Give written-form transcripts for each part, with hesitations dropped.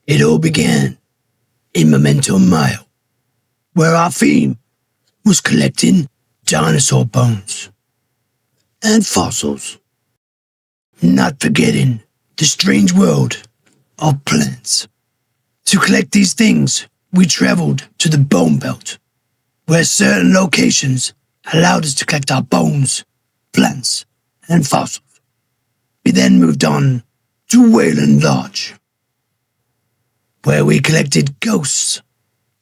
It all began in Memento Mile, where our theme was collecting dinosaur bones and fossils, not forgetting the strange world of plants. To collect these things, we traveled to the Bone Belt, where certain locations allowed us to collect our bones, plants, and fossils. We then moved on to Wayland Lodge, where we collected ghosts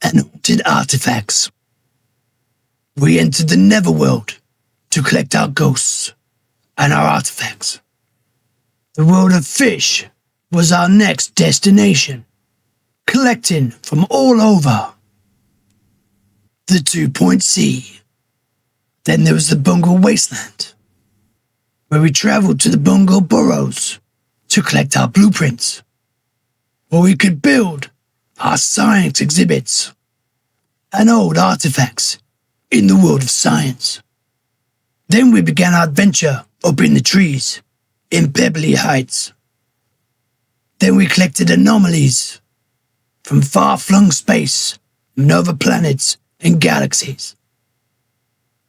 and haunted artifacts. We entered the Netherworld to collect our ghosts and our artifacts. The world of fish was our next destination, collecting from all over the 2-Point Sea. Then there was the Bungle Wasteland, where we traveled to the Bungle Burrows to collect our blueprints, where we could build our science exhibits and old artifacts in the world of science. Then we began our adventure up in the trees in Pebbly Heights. Then we collected anomalies from far-flung space, from other planets and galaxies.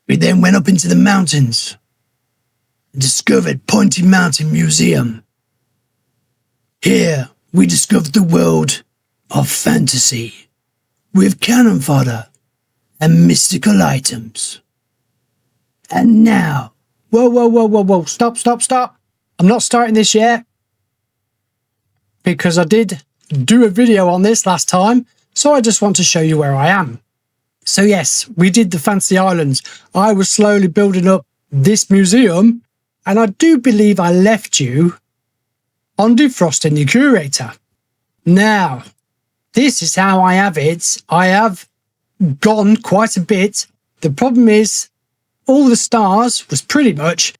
We then went up into the mountains and discovered Pointy Mountain Museum. Here we discovered the world of fantasy with cannon fodder and mystical items. And now... Whoa, stop. I'm not starting this yet, because I did do a video on this last time, so I just want to show you where I am. So yes, we did the Fantasy Islands. I was slowly building up this museum, and I do believe I left you on defrosting the curator. Now, this is how I have it. I have gone quite a bit. The problem is, all the stars was pretty much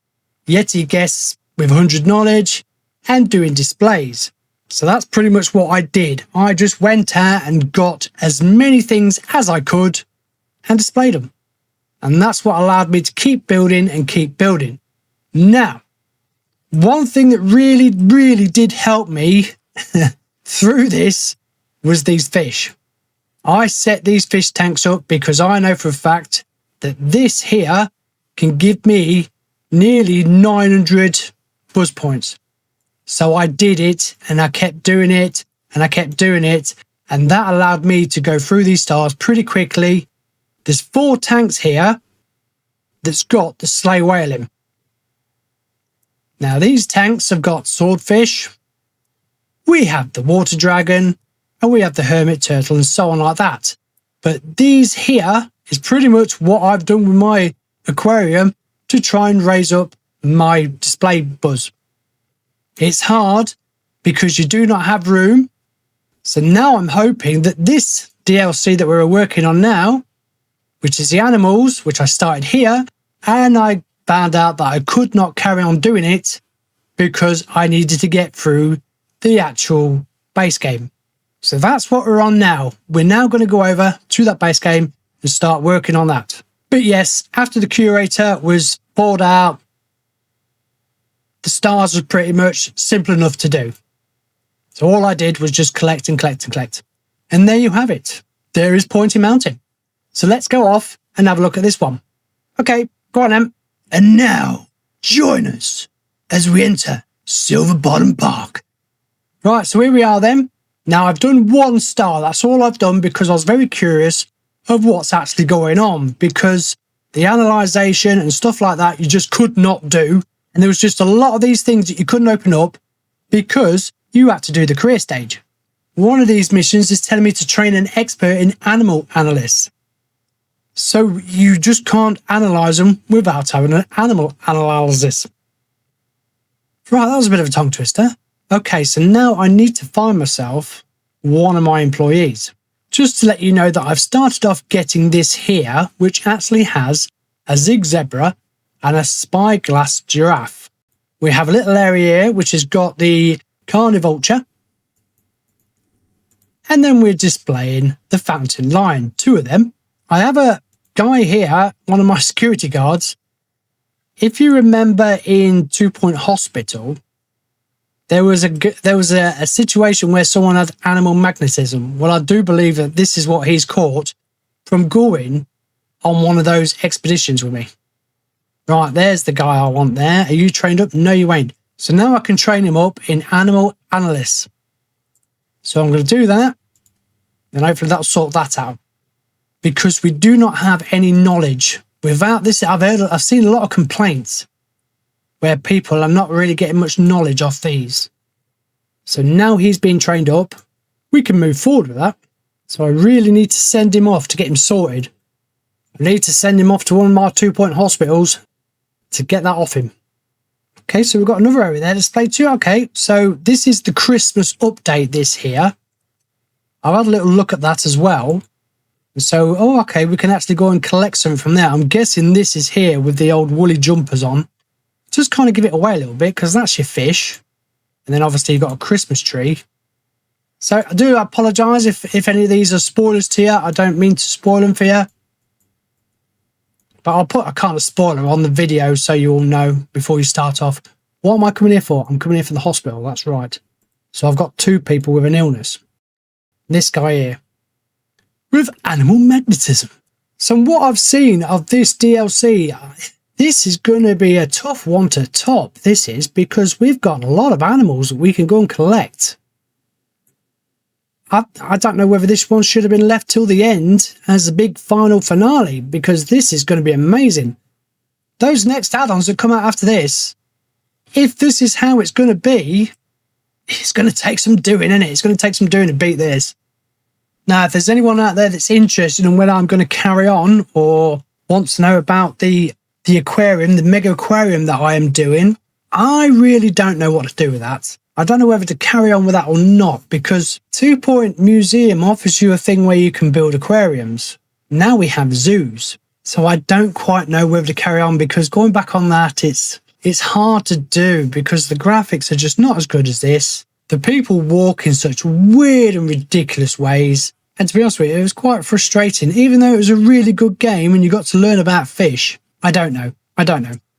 Yeti guests with 100 knowledge and doing displays. So that's pretty much what I did. I just went out and got as many things as I could and displayed them. And that's what allowed me to keep building and keep building. Now, one thing that really did help me through this was these fish. I set these fish tanks up because I know for a fact that this here can give me nearly 900 buzz points. So I did it, and I kept doing it, and I kept doing it, and that allowed me to go through these stars pretty quickly. There's 4 tanks here that's got the Slay Whale in. Now these tanks have got swordfish, we have the water dragon, and we have the hermit turtle and so on like that. But these here is pretty much what I've done with my aquarium to try and raise up my display buzz. It's hard because you do not have room. So now I'm hoping that this DLC that we're working on now, which is the animals, which I started here, and I found out that I could not carry on doing it because I needed to get through the actual base game. So that's what we're on now. We're now going to go over to that base game and start working on that. But yes, after the curator was poured out, the stars was pretty much simple enough to do. So all I did was just collect and collect and collect. And there you have it. There is Pointy Mountain. So let's go off and have a look at this one. Okay, go on then. And now, join us as we enter Silverbottom Park. Right, so here we are then. Now I've done 1 star. That's all I've done because I was very curious of what's actually going on, because the analyzation and stuff like that you just could not do. And there was just a lot of these things that you couldn't open up because you had to do the career stage. One of these missions is telling me to train an expert in animal analysis. So you just can't analyze them without having an animal analysis. Right, that was a bit of a tongue twister. Okay, so now I need to find myself one of my employees. Just to let you know that I've started off getting this here, which actually has a zig zebra and a spyglass giraffe. We have a little area here which has got the carnivulture, and then we're displaying the fountain lion, 2 of them. I have a guy here, one of my security guards. If you remember in 2-Point Hospital, there was a situation where someone had animal magnetism. Well, I do believe that this is what he's caught from going on one of those expeditions with me. Right, there's the guy I want there. Are you trained up? No, you ain't. So now I can train him up in animal analysis. So I'm going to do that. And hopefully that'll sort that out. Because we do not have any knowledge. Without this, I've seen a lot of complaints where people are not really getting much knowledge off these. So now he's been trained up, we can move forward with that. So I really need to send him off to get him sorted. I need to send him off to one of my 2-point hospitals to get that off him. Okay, so we've got another area there, display 2. Okay, so this is the Christmas update, this here. I've had a little look at that as well. So, oh, okay, we can actually go and collect something from there. I'm guessing this is here with the old woolly jumpers on. Just kind of give it away a little bit because that's your fish. And then obviously you've got a Christmas tree. So I do apologise if any of these are spoilers to you. I don't mean to spoil them for you. But I'll put a kind of spoiler on the video so you all know before you start off. What am I coming here for? I'm coming here for the hospital, that's right. So I've got 2 people with an illness. This guy here. With animal magnetism. So what I've seen of this DLC, this is going to be a tough one to top. This is because we've got a lot of animals that we can go and collect. I don't know whether this one should have been left till the end as a big final finale, because this is going to be amazing. Those next add-ons that come out after this, if this is how it's going to be, it's going to take some doing, isn't it? It's going to take some doing to beat this. Now, if there's anyone out there that's interested in whether I'm going to carry on or wants to know about the aquarium, the mega aquarium that I am doing, I really don't know what to do with that. I don't know whether to carry on with that or not, because 2-Point Museum offers you a thing where you can build aquariums. Now we have zoos. So I don't quite know whether to carry on, because going back on that, it's hard to do because the graphics are just not as good as this. The people walk in such weird and ridiculous ways. And to be honest with you, it was quite frustrating. Even though it was a really good game and you got to learn about fish. I don't know.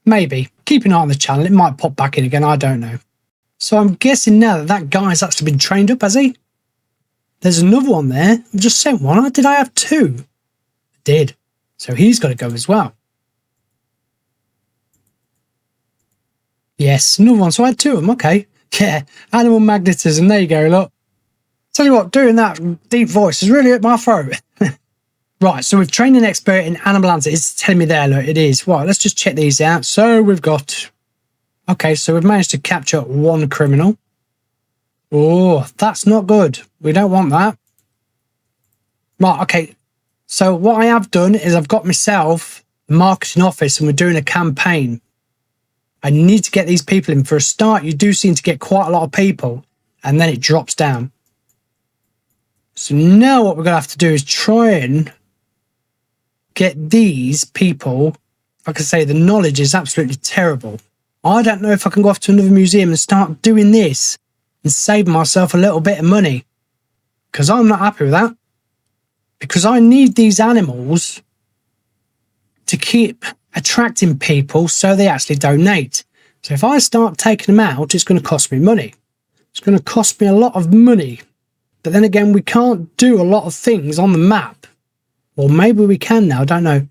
Maybe. Keep an eye on the channel. It might pop back in again. I don't know. So I'm guessing now that guy's actually been trained up, has he? There's another one there. I've just sent one. Did I have 2? I did. So he's got to go as well. Yes, another one. So I had 2 of them. Okay. Yeah, animal magnetism. There you go, look. Tell you what, doing that deep voice is really at my throat. Right, so we've trained an expert in animal analysis. It's telling me there, look, it is. Right, let's just check these out. So we've got... Okay, so we've managed to capture 1 criminal. Oh, that's not good. We don't want that. Right, okay. So what I have done is I've got myself a marketing office and we're doing a campaign. I need to get these people in. For a start, you do seem to get quite a lot of people and then it drops down. So now what we're going to have to do is try and get these people. Like I say, the knowledge is absolutely terrible. I don't know if I can go off to another museum and start doing this and save myself a little bit of money, because I'm not happy with that, because I need these animals to keep attracting people so they actually donate. So if I start taking them out, it's going to cost me money. It's going to cost me a lot of money. But then again, we can't do a lot of things on the map. Or maybe we can now, I don't know.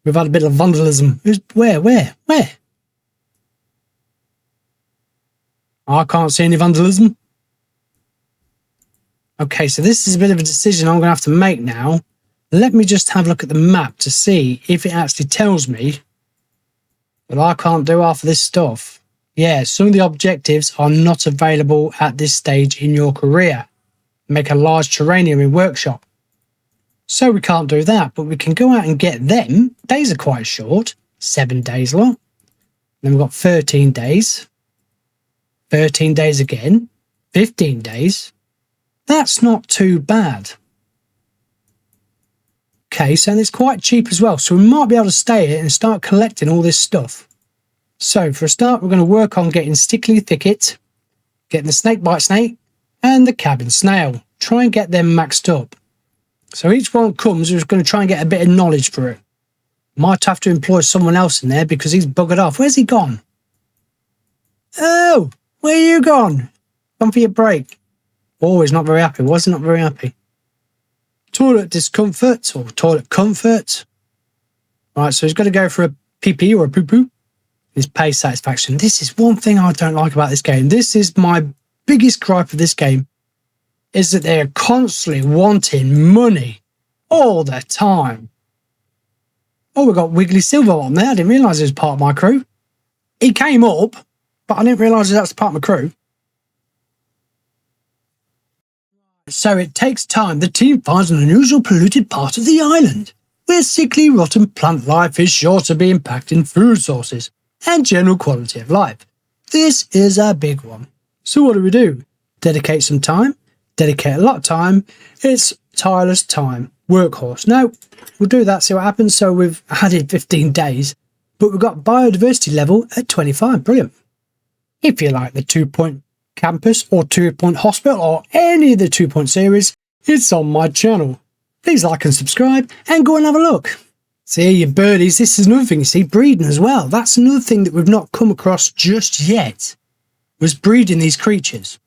We've had a bit of vandalism. Where? I can't see any vandalism. Okay, so this is a bit of a decision I'm going to have to make now. Let me just have a look at the map to see if it actually tells me that I can't do half of this stuff. Yeah, some of the objectives are not available at this stage in your career. Make a large terrarium in workshop. So we can't do that, but we can go out and get them. Days are quite short, 7 days long. Then we've got 13 days. 13 days again, 15 days. That's not too bad. Okay, so it's quite cheap as well. So we might be able to stay here and start collecting all this stuff. So for a start, we're going to work on getting Stickly Thicket, getting the Snake Bite Snake, and the Cabin Snail. Try and get them maxed up. So each one comes, we're going to try and get a bit of knowledge for it. Might have to employ someone else in there because he's buggered off. Where's he gone? Oh, Where you gone? Come for your break. Oh, he's not very happy. Was he not very happy? Toilet discomfort or toilet comfort. Right, so he's got to go for a pee-pee or a poo-poo. His pay satisfaction. This is one thing I don't like about this game. This is my biggest gripe of this game, is that they're constantly wanting money all the time. Oh, we've got Wiggly Silverbottom there. I didn't realise he was part of my crew. He came up, but I didn't realise that was part of my crew. So it takes time. The team finds an unusual polluted part of the island, where sickly, rotten plant life is sure to be impacting food sources and general quality of life. This is a big one. So what do? Dedicate some time? Dedicate a lot of time. It's tireless time. Workhorse. No, we'll do that, see what happens. So we've added 15 days, but we've got biodiversity level at 25. Brilliant. If you like the 2-point campus or 2-point hospital or any of the 2-point series, it's on my channel. Please like and subscribe and go and have a look. See, your birdies, this is another thing, you see, breeding as well. That's another thing that we've not come across just yet, was breeding these creatures.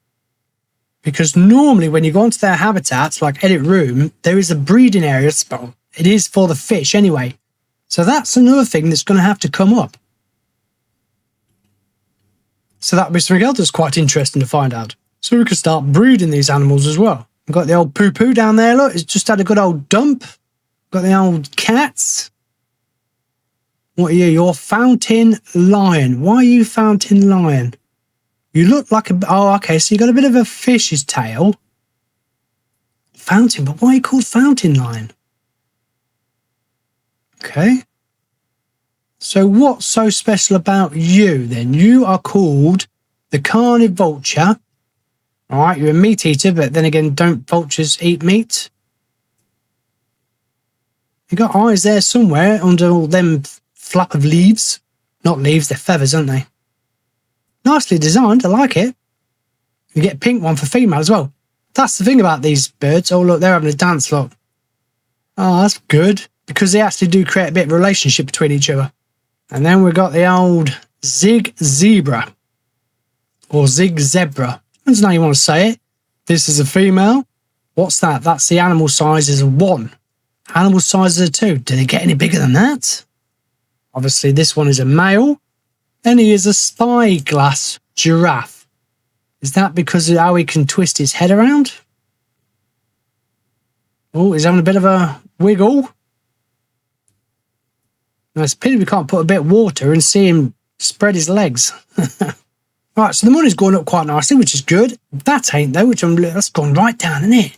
Because normally when you go into their habitats, like Edit Room, there is a breeding area. It is for the fish anyway. So that's another thing that's going to have to come up. So that'll be something else that's quite interesting to find out. So we could start breeding these animals as well. We've got the old poo-poo down there, look. It's just had a good old dump. Got the old cats. What are you? You're Fountain Lion. Why are you Fountain Lion? You look like a... Oh, okay, so you got a bit of a fish's tail. Fountain, but why are you called Fountain Lion? Okay. So what's so special about you then? You are called the Carnivore Vulture. All right, you're a meat eater, but then again, don't vultures eat meat? You got eyes there somewhere under all them flap of leaves. Not leaves, they're feathers, aren't they? Nicely designed, I like it. You get a pink one for female as well. That's the thing about these birds. Oh, look, they're having a dance, look. Oh, that's good. Because they actually do create a bit of a relationship between each other. And then we've got the old Zig Zebra. Or Zig Zebra. Depends on how you want to say it. This is a female. What's that? That's the animal size is a 1. Animal size is a 2. Do they get any bigger than that? Obviously, this one is a male. And he is a spyglass giraffe. Is that because of how he can twist his head around? Oh, he's having a bit of a wiggle. Now, it's a pity we can't put a bit of water and see him spread his legs. Right, so the money's going up quite nicely, which is good. That ain't though, that's gone right down, isn't it?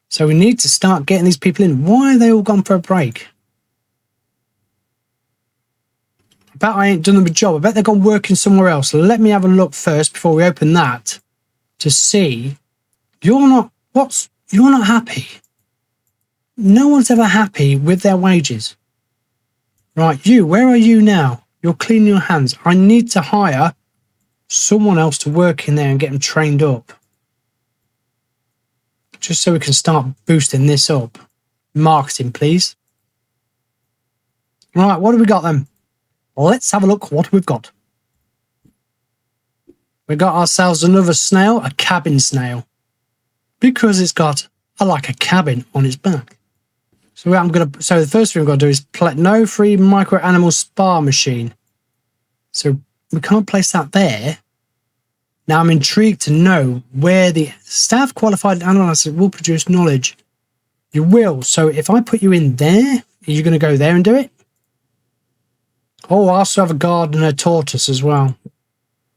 So we need to start getting these people in. Why are they all gone for a break? I bet I ain't done them a job. I bet they've gone working somewhere else. So let me have a look first before we open that to see. You're not happy. No one's ever happy with their wages. Right, where are you now? You're cleaning your hands. I need to hire someone else to work in there and get them trained up. Just so we can start boosting this up. Marketing, please. Right, what have we got then? Let's have a look what we've got. We got ourselves another snail, a cabin snail. Because it's got like a cabin on its back. So the first thing we've got to do is no free micro animal spa machine. So we can't place that there. Now I'm intrigued to know where the staff qualified analyst will produce knowledge. You will. So if I put you in there, are you going to go there and do it? Oh, I also have a gardener tortoise as well.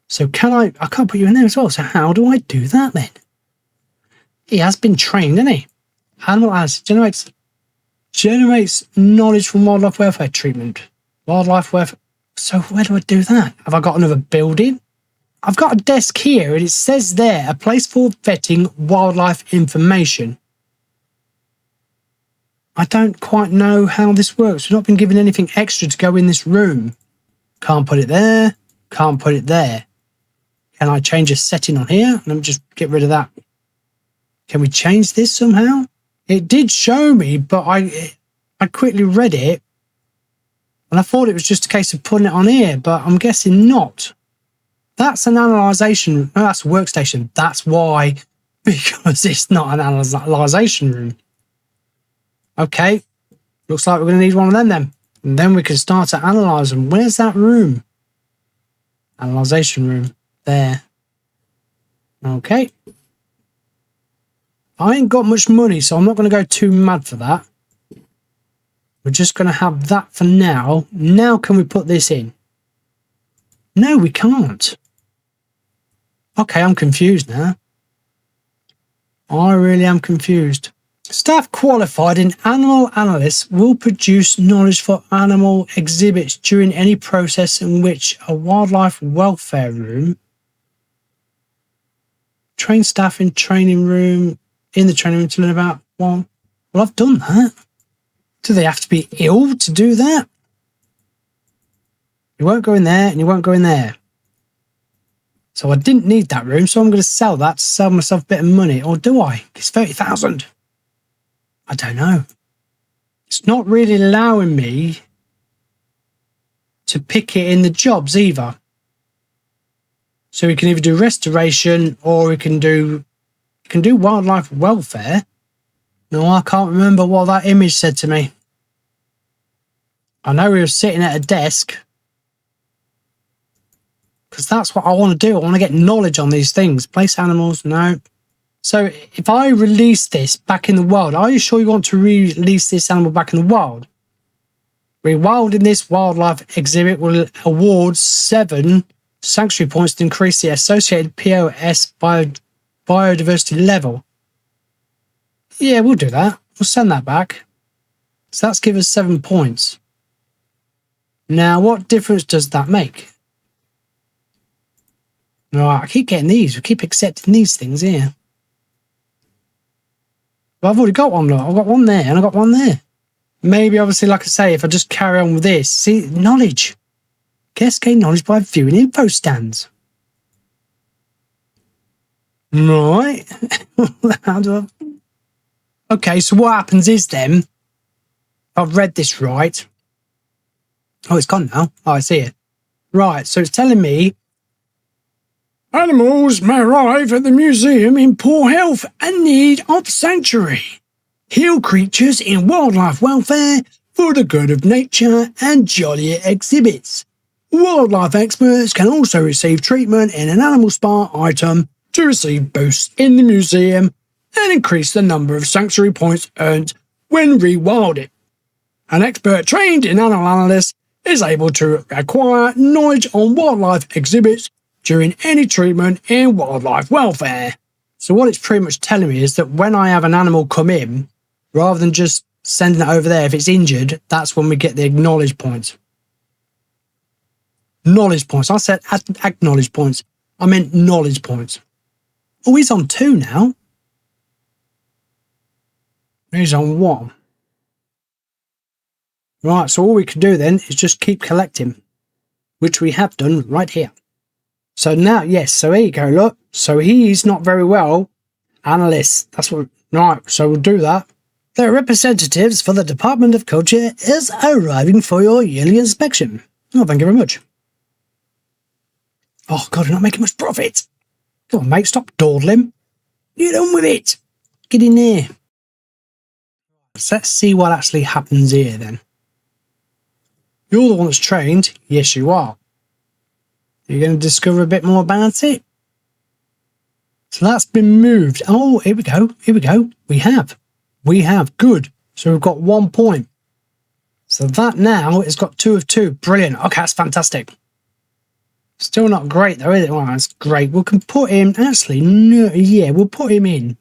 So I can't put you in there as well. So how do I do that then? He has been trained, hasn't he? Animal analysis generates knowledge from wildlife welfare treatment. Wildlife welfare. So where do I do that? Have I got another building? I've got a desk here and it says there, a place for vetting wildlife information. I don't quite know how this works. We've not been given anything extra to go in this room. Can't put it there. Can't put it there. Can I change a setting on here? Let me just get rid of that. Can we change this somehow? It did show me, but I quickly read it and I thought it was just a case of putting it on here, but I'm guessing not. That's an analysation. No, that's a workstation. That's why, because it's not an analysation room. Okay, looks like we're going to need one of them then. And then we can start to analyse them. Where's that room? Analysation room. There. Okay. I ain't got much money, so I'm not going to go too mad for that. We're just going to have that for now. Now can we put this in? No, we can't. Okay, I'm confused now. I really am confused. Staff qualified in animal analysts will produce knowledge for animal exhibits during any process in which a wildlife welfare room. Train staff in training room, in the training room to learn about one. Well, I've done that. Do they have to be ill to do that? You won't go in there and you won't go in there. So I didn't need that room, so I'm going to sell that to save myself a bit of money. Or do I? It's 30,000. I don't know. It's not really allowing me to pick it in the jobs either. So we can either do restoration or we can do wildlife welfare. No, I can't remember what that image said to me. I know we were sitting at a desk. Because that's what I want to do. I want to get knowledge on these things. Place animals, no. So if I release this back in the wild, are you sure you want to release this animal back in the wild? Rewilding this wildlife exhibit will award 7 sanctuary points to increase the associated POS biodiversity level. Yeah, we'll do that. We'll send that back. So that's give us 7 points. Now, what difference does that make? Right, I keep getting these. We keep accepting these things here. But I've already got one, look. I've got one there and I've got one there. Maybe, obviously, like I say, if I just carry on with this. See, knowledge. Guests gain knowledge by viewing info stands. Right. How do I... Okay, so what happens is then, I've read this right. Oh, it's gone now. Oh, I see it. Right, so it's telling me animals may arrive at the museum in poor health and need of sanctuary. Heal creatures in wildlife welfare for the good of nature and jollier exhibits. Wildlife experts can also receive treatment in an animal spa item to receive boosts in the museum and increase the number of sanctuary points earned when rewilded. An expert trained in animal analysis is able to acquire knowledge on wildlife exhibits during any treatment in wildlife welfare. So what it's pretty much telling me is that when I have an animal come in, rather than just sending it over there, if it's injured, that's when we get the acknowledge points. Knowledge points. I said acknowledge points. I meant knowledge points. Oh, he's on 2 now. He's on 1. Right, so all we can do then is just keep collecting, which we have done right here. So now, yes, so here you go, look. So he's not very well. Analysts, that's what, right, so we'll do that. The representatives for the Department of Culture is arriving for your yearly inspection. Oh, thank you very much. Oh, God, we're not making much profit. Come on, mate, stop dawdling. Get on with it. Get in there. So let's see what actually happens here then. You're the one that's trained. Yes, you are. You're going to discover a bit more about it. So that's been moved. Oh, here we go. Here we go. We have. Good. So we've got 1 point. So that now has got 2 of 2. Brilliant. Okay, that's fantastic. Still not great though, is it? Well, that's great. We can put him, actually, no, yeah, we'll put him in.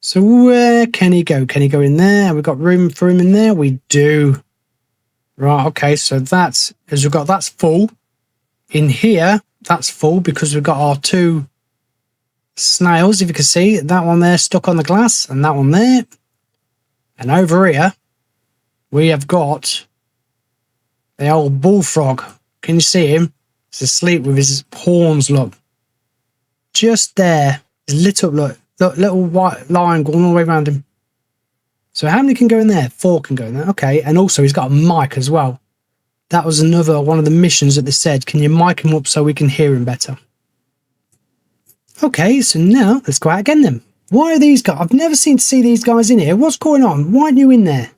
So where can he go? Can he go in there? Have we got room for him in there? We do. Right, okay, so that's, as we've got, that's full. In here, that's full because we've got our 2 snails, if you can see. That one there stuck on the glass and that one there. And over here, we have got the old bullfrog. Can you see him? He's asleep with his horns, look. Just there. He's lit up, look. Look, little white line going all the way around him. So how many can go in there? 4 can go in there. Okay, and also he's got a mic as well. That was another one of the missions that they said, can you mic him up so we can hear him better? Okay, so now let's go out again then. Why are these guys? I've never seen to see these guys in here. What's going on? Why aren't you in there?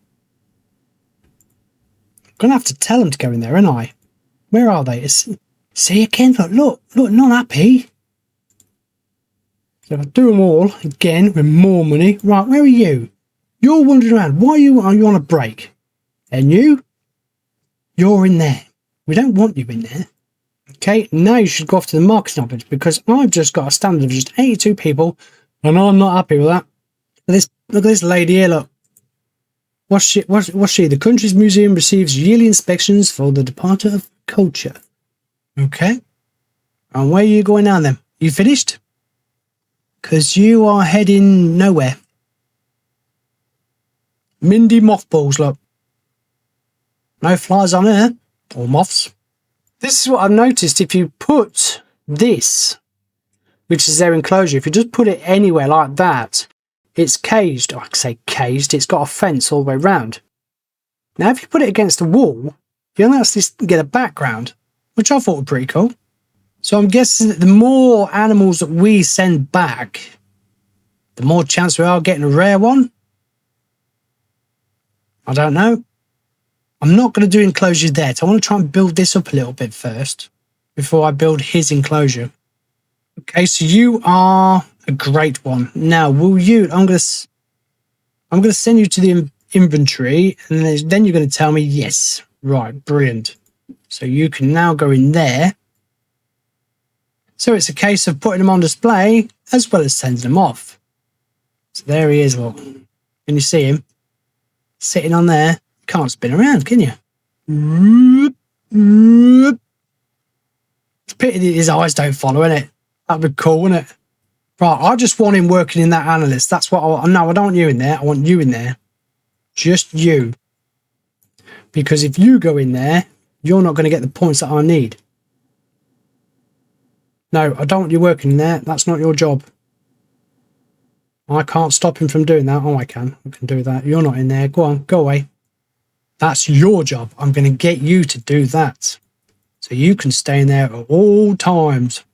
I'm going to have to tell them to go in there, aren't I? Where are they? See again? Look, not happy. So if I do them all again with more money. Right, where are you? You're wandering around. Why are you on a break? And you're in there. We don't want you in there. Okay, now you should go off to the marketing office because I've just got a standard of just 82 people and I'm not happy with that. Look at this lady here, look. What's she? The country's museum receives yearly inspections for the Department of Culture. Okay. And where are you going now then? You finished? Because you are heading nowhere. Mindy mothballs, look. No flies on her. Or moths. This is what I've noticed. If you put this, which is their enclosure, if you just put it anywhere like that, it's caged. I say caged. It's got a fence all the way around. Now, if you put it against the wall, you'll actually get a background, which I thought was pretty cool. So I'm guessing that the more animals that we send back, the more chance we are getting a rare one. I don't know. I'm not going to do enclosures there. So I want to try and build this up a little bit first before I build his enclosure. Okay, so you are a great one. Now, will you? I'm going to send you to the inventory, and then you're going to tell me yes. Right, brilliant. So you can now go in there. So it's a case of putting them on display as well as sending them off. So there he is. Look, can you see him sitting on there? Can't spin around, can you? It's a pity that his eyes don't follow, isn't it? That'd be cool, wouldn't it? Right, I just want him working in that analyst. That's what I don't want you in there. I want you in there. Just you. Because if you go in there, you're not going to get the points that I need. No, I don't want you working in there. That's not your job. I can't stop him from doing that. Oh, I can. I can do that. You're not in there. Go on, go away. That's your job. I'm going to get you to do that. So you can stay in there at all times.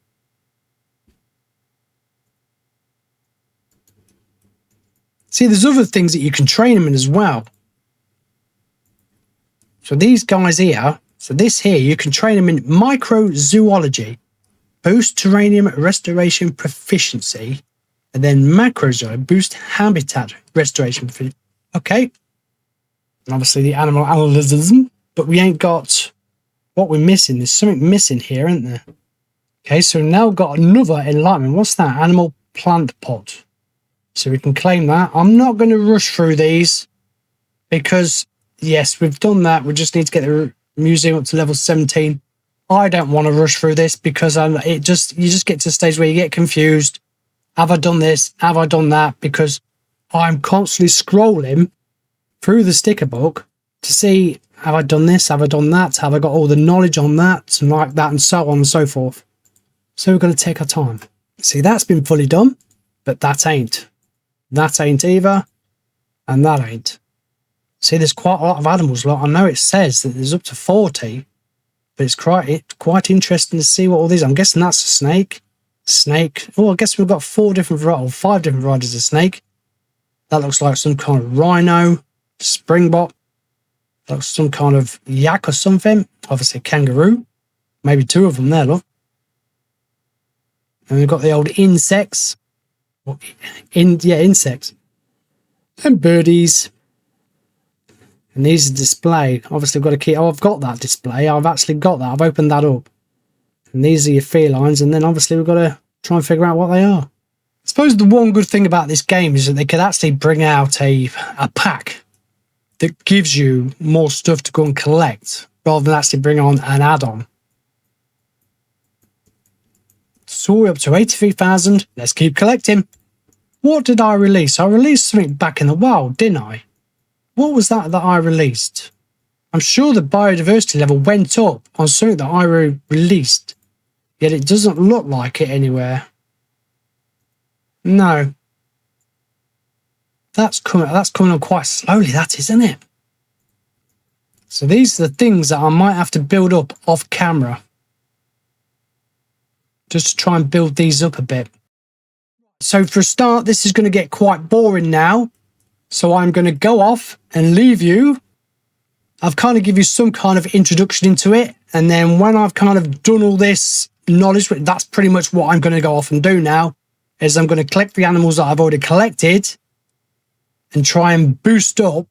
See, there's other things that you can train them in as well. So these guys here, so this here, you can train them in microzoology, boost terrarium restoration proficiency, and then macrozoology, boost habitat restoration proficiency. Okay. And obviously the animal analysis, but we ain't got what we're missing. There's something missing here, isn't there? Okay, so now we've got another enlightenment. What's that? Animal plant pot. So we can claim that. I'm not going to rush through these because, yes, we've done that. We just need to get the museum up to level 17. I don't want to rush through this because you just get to a stage where you get confused. Have I done this? Have I done that? Because I'm constantly scrolling through the sticker book to see, have I done this? Have I done that? Have I got all the knowledge on that? And like that and so on and so forth. So we're going to take our time. See, that's been fully done, but that ain't. That ain't either. And that ain't. See, there's quite a lot of animals. I know it says that there's up to 40, but it's quite interesting to see what all these. I'm guessing that's a snake. Snake. Oh, I guess we've got 5 different varieties of snake. That looks like some kind of rhino. Springbok, like some kind of yak or something, obviously kangaroo, maybe 2 of them there, look. And we've got the old insects, insects, and birdies. And these are display. Obviously, I've got to keep. Oh, I've got that display. I've actually got that. I've opened that up. And these are your felines, and then obviously we've got to try and figure out what they are. I suppose the one good thing about this game is that they could actually bring out a pack that gives you more stuff to go and collect rather than actually bring on an add-on. So we're up to 83,000. Let's keep collecting. What did I release? I released something back in the wild, didn't I? What was that I released? I'm sure the biodiversity level went up on something that I released, yet it doesn't look like it anywhere. No. That's coming on quite slowly, that is, isn't it? So these are the things that I might have to build up off camera. Just to try and build these up a bit. So for a start, this is going to get quite boring now. So I'm going to go off and leave you. I've kind of give you some kind of introduction into it. And then when I've kind of done all this knowledge, that's pretty much what I'm going to go off and do now, is I'm going to collect the animals that I've already collected and try and boost up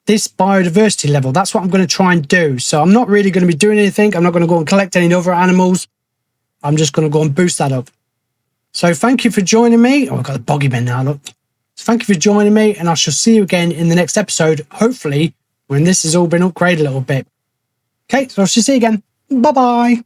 this biodiversity level. That's what I'm going to try and do. So I'm not really going to be doing anything. I'm not going to go and collect any other animals. I'm just going to go and boost that up. So thank you for joining me. Oh, I've got the boggy bin now, look. So thank you for joining me, and I shall see you again in the next episode, hopefully when this has all been upgraded a little bit. Okay, so I shall see you again. Bye-bye.